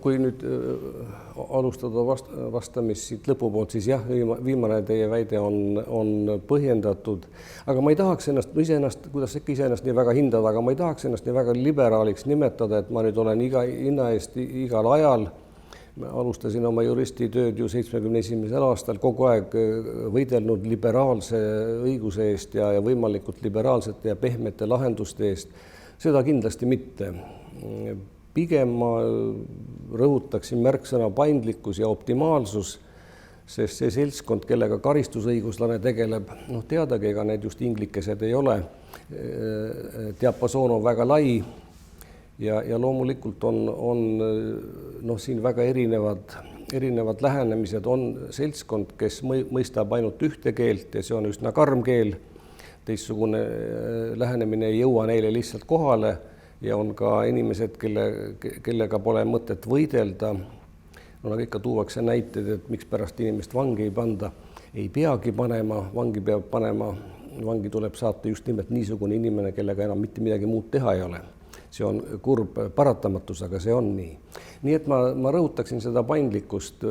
kui nüüd alustada vastamist siit lõpupoolt, siis jah, viimane teie väide on põhjendatud, aga ma ei tahaks iseennast, kuidas ikka iseennast nii väga hindada, aga ma ei tahaks ennast nii väga liberaaliks nimetada, et ma nüüd olen iga hinna eest igal ajal. Ma alustasin oma juristitööd ju 71. aastal, kogu aeg võidelnud liberaalse õiguse eest ja võimalikult liberaalsete ja pehmete lahenduste eest. Seda kindlasti mitte. Pigem ma rõhutaksin märksõna paindlikkus ja optimaalsus, sest see seltskond, kellega karistusõiguslane tegeleb, teadagi, ega need just inglikesed ei ole. Diapasoon on väga lai ja loomulikult on siin väga erinevad lähenemised. On seltskond, kes mõistab ainult ühte keelt ja see on üsna karm keel. Teistsugune lähenemine ei jõua neile lihtsalt kohale ja on ka inimesed, kellega pole mõtet võidelda. Aga ikka tuuakse näited, et miks pärast inimest vangi ei panda. Ei peagi panema, vangi tuleb saata just nimelt niisugune inimene, kellega enam mitte midagi muud teha ei ole. See on kurb paratamatus, aga see on nii. Nii et ma rõhutaksin seda paindlikkust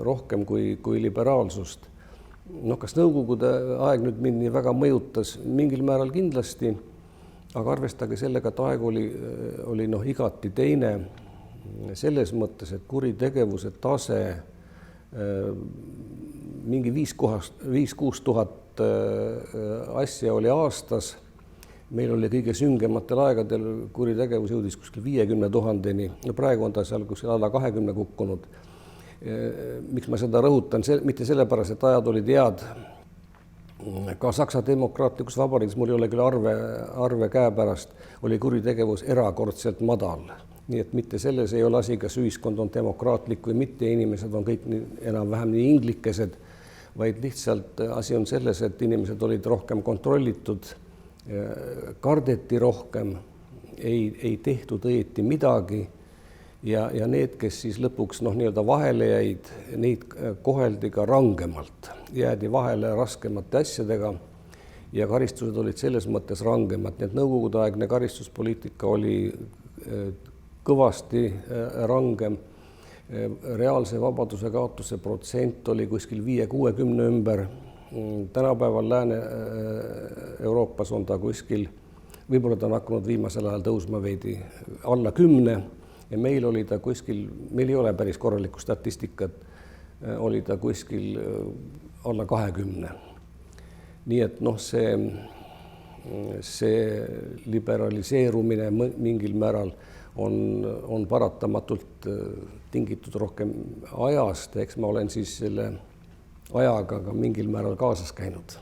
rohkem kui liberaalsust. Kas nõukogude aeg nüüd mind nii väga mõjutas? Mingil määral kindlasti, aga arvestage sellega, et aeg oli igati teine selles mõttes, et kuritegevuse tase mingi 5-6 tuhat asja oli aastas. Meil oli kõige süngematel aegadel kuritegevus jõudis kuskil 50 000-ni. Praegu on ta seal kuskil alla 20 kukkunud. Miks ma seda rõhutan? Mitte sellepärast, et ajad olid head. Ka Saksa demokraatlikus vabariigis, mul ei ole küll arve käepärast, oli kuritegevus erakordselt madal. Nii et mitte selles ei ole asi, kas ühiskond on demokraatlik või mitte, inimesed on kõik enam-vähem nii inglikesed, vaid lihtsalt asi on selles, et inimesed olid rohkem kontrollitud, kardeti rohkem, ei tehtud õieti midagi ja need, kes siis lõpuks nii-öelda vahele jäid, neid koheldi ka rangemalt. Jäädi vahele raskemate asjadega ja karistused olid selles mõttes rangemad. Need nõukogudeaegne karistuspoliitika oli kõvasti rangem. Reaalse vabaduse kaotuse protsent oli kuskil 5-60 ümber. Tänapäeval Lääne-Euroopas on ta kuskil, võib-olla ta on hakanud viimasel ajal tõusma veidi alla 10 ja meil oli ta kuskil, meil ei ole päris korralikku statistikat, oli ta kuskil alla 20. Nii et see liberaliseerumine mingil määral on paratamatult tingitud rohkem ajast, eks ma olen siis selle ajaga ka mingil määral kaasas käinud.